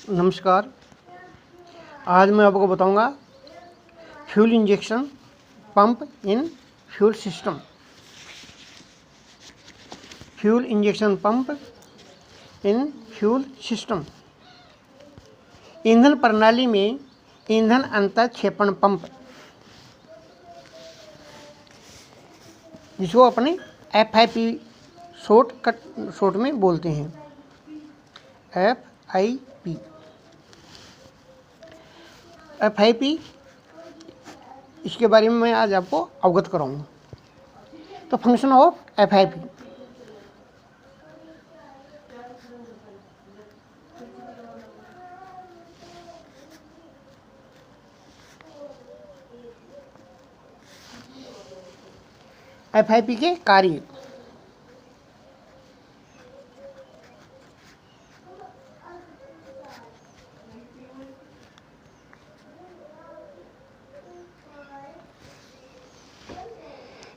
नमस्कार। आज मैं आपको बताऊंगा fuel injection pump in fuel system. Fuel injection pump in fuel system. ईंधन प्रणाली में ईंधन अंतःक्षेपण पंप, जिसको अपने FIP शॉर्ट में बोलते हैं, FIP। इसके बारे में मैं आज आपको अवगत कराऊंगा। तो फंक्शन ऑफ FIP। FIP के कार्य।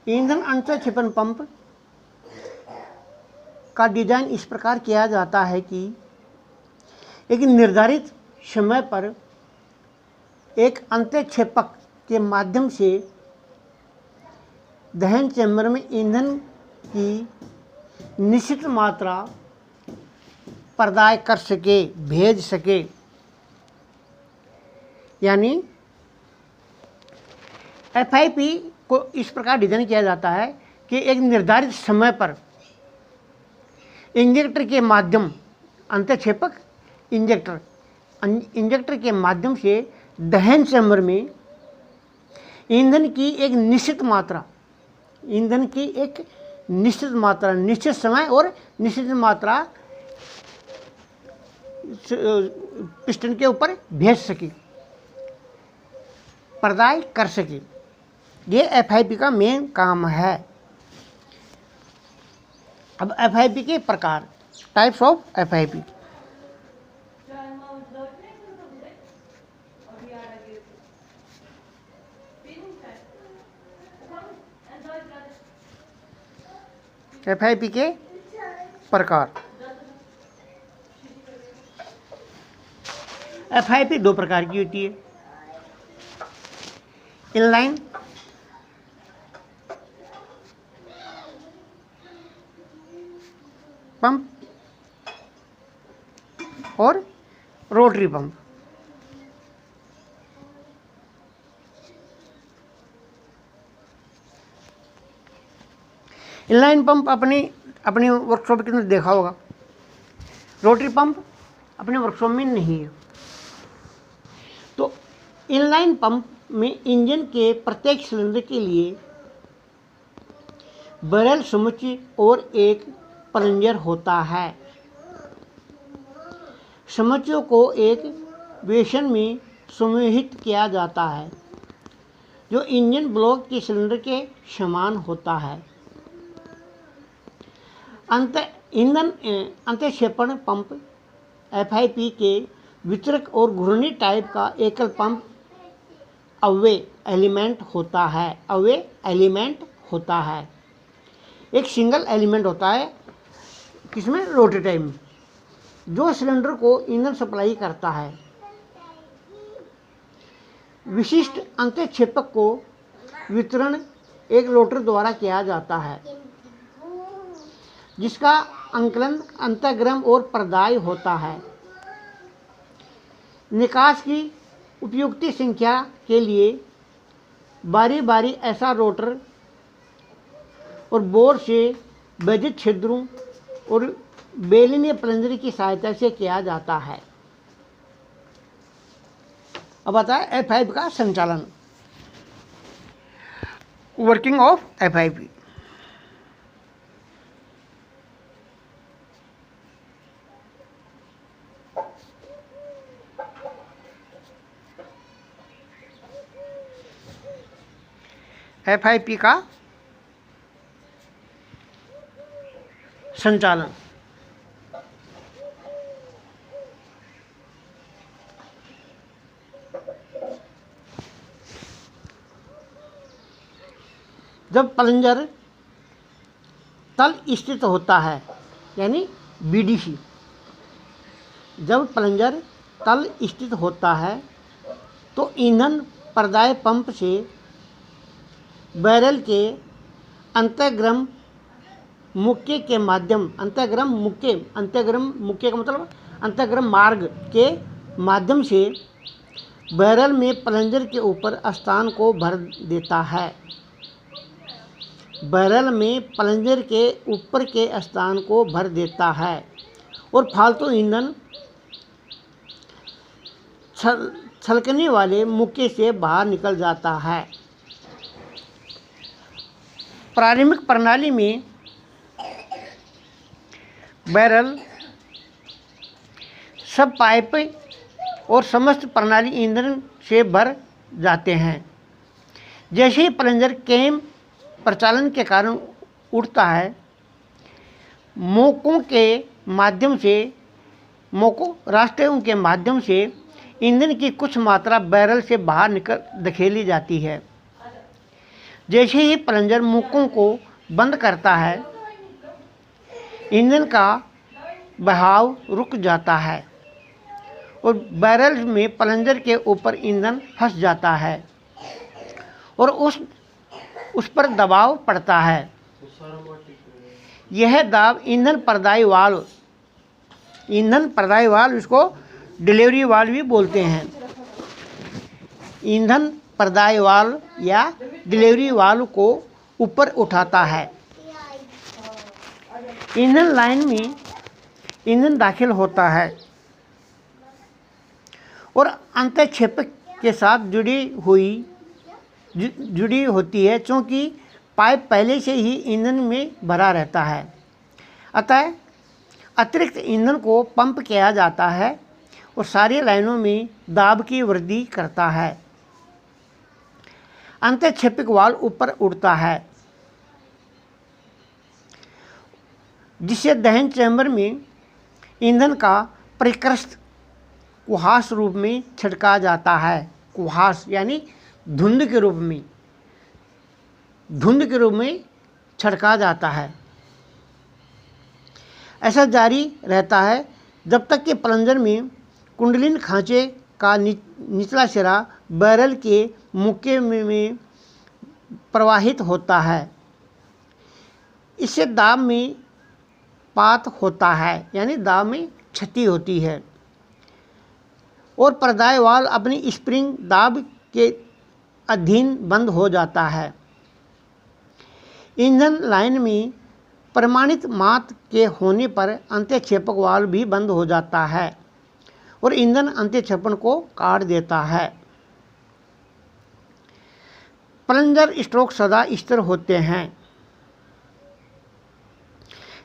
ईंधन अंतःक्षेपण पंप का डिजाइन इस प्रकार किया जाता है कि एक निर्धारित समय पर एक अंतःक्षेपक के माध्यम से दहन चैम्बर में ईंधन की निश्चित मात्रा प्रदाय कर सके, भेज सके। यानी FIP को इस प्रकार डिजाइन किया जाता है कि एक निर्धारित समय पर इंजेक्टर के माध्यम, अंतःक्षेपक इंजेक्टर के माध्यम से दहन चैम्बर में ईंधन की एक निश्चित मात्रा, निश्चित समय और निश्चित मात्रा पिस्टन के ऊपर भेज सके, प्रदाय कर सके। ये FIP का मेन काम है। अब FIP के प्रकार, टाइप्स ऑफ FIP। FIP के प्रकार। FIP दो प्रकार की होती है, इनलाइन पंप और रोटरी पंप। इनलाइन पंप अपनी वर्कशॉप के अंदर देखा होगा। रोटरी पंप अपने वर्कशॉप में नहीं है। तो इनलाइन पंप में इंजन के प्रत्येक सिलेंडर के लिए बैरल समुच्चय और एक प्लंजर होता है। समुच्चयों को एक बेसन में समूहित किया जाता है जो इंजन ब्लॉक के सिलेंडर के समान होता है। ईंधन अंतःक्षेपण पंप FIP के वितरक और घूर्णी टाइप का एकल पंप अव्यय एलिमेंट होता है। एक सिंगल एलिमेंट होता है किसमें, रोटरी टाइप में, जो सिलेंडर को ईंधन सप्लाई करता है। विशिष्ट अंतःक्षेपक को वितरण एक रोटर द्वारा किया जाता है, जिसका अंकलन अंतःग्रम और प्रदाय होता है। निकास की उपयुक्त संख्या के लिए बारी बारी ऐसा रोटर और बोर से विद्युत छिद्रों और बेलनीय प्लंजर की सहायता से किया जाता है। अब आता है FIP का संचालन, वर्किंग ऑफ FIP। FIP का संचालन। जब प्लंजर तल स्थित होता है, यानी BDC, जब प्लंजर तल स्थित होता है तो ईंधन प्रदाय पंप से बैरल के अंतर्गम मुक्के के माध्यम अंतर्गम मुक्के का मतलब अंतर्गम मार्ग के माध्यम से बैरल में प्लंजर के ऊपर स्थान को भर देता है। बैरल में प्लंजर के ऊपर के स्थान को भर देता है और फालतू ईंधन छलकने वाले मुक्के से बाहर निकल जाता है। प्रारंभिक प्रणाली में बैरल सब पाइप और समस्त प्रणाली ईंधन से भर जाते हैं। जैसे ही प्लंजर कैम प्रचालन के कारण उठता है, रास्ते के माध्यम से ईंधन की कुछ मात्रा बैरल से बाहर निकल धकेली जाती है। जैसे ही प्लंजर मुक्कों को बंद करता है, ईंधन का बहाव रुक जाता है और बैरल में प्लंजर के ऊपर ईंधन फंस जाता है और उस पर दबाव पड़ता है। यह दाब ईंधन प्रदायी वाल्व इसको डिलीवरी वाल्व भी बोलते हैं। ईंधन प्रदायी वाल्व या डिलीवरी वाल्व को ऊपर उठाता है। ईंधन लाइन में ईंधन दाखिल होता है और अंतःक्षेपक के साथ जुड़ी होती है, क्योंकि पाइप पहले से ही ईंधन में भरा रहता है। अतः अतिरिक्त ईंधन को पंप किया जाता है और सारी लाइनों में दाब की वृद्धि करता है। अंतःक्षेपक वाल्व ऊपर उठता है, जिससे दहन चैम्बर में ईंधन का परिकृष्ट कुहास रूप में छिड़का जाता है। कुहास यानी धुंध के रूप में छिड़का जाता है। ऐसा जारी रहता है जब तक कि प्लंजर में कुंडलिन खांचे का निचला सिरा बैरल के मुक्के में प्रवाहित होता है। इससे दाब में पात होता है, यानी दाब में क्षति होती है और प्रदाय वाल्व अपनी स्प्रिंग दाब के अधीन बंद हो जाता है। ईंधन लाइन में प्रमाणित मात के होने पर अंतःक्षेपक वाल्व भी बंद हो जाता है और ईंधन अंतःक्षेपण को काट देता है। प्लंजर स्ट्रोक सदा स्थिर होते हैं,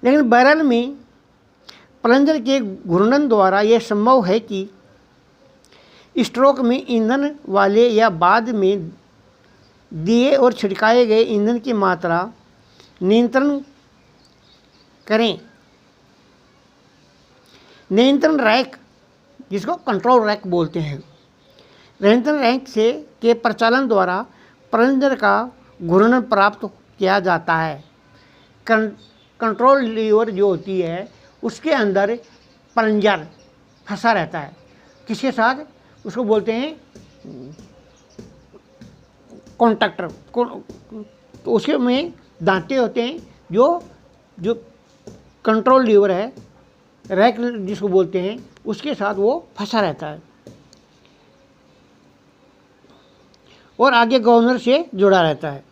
लेकिन बैरल में प्लंजर के घूर्णन द्वारा यह संभव है कि स्ट्रोक में ईंधन वाले या बाद में दिए और छिड़काए गए ईंधन की मात्रा नियंत्रण करें। नियंत्रण रैक, जिसको कंट्रोल रैक बोलते हैं, नियंत्रण रैक के प्रचालन द्वारा प्लंजर का घूर्णन प्राप्त किया जाता है। कंट्रोल लीवर जो होती है उसके अंदर प्लंजर फंसा रहता है। किसके साथ? उसको बोलते हैं कॉन्टैक्टर। तो उसके में दांते होते हैं जो कंट्रोल लीवर है, रैक जिसको बोलते हैं, उसके साथ वो फंसा रहता है और आगे गवर्नर से जुड़ा रहता है।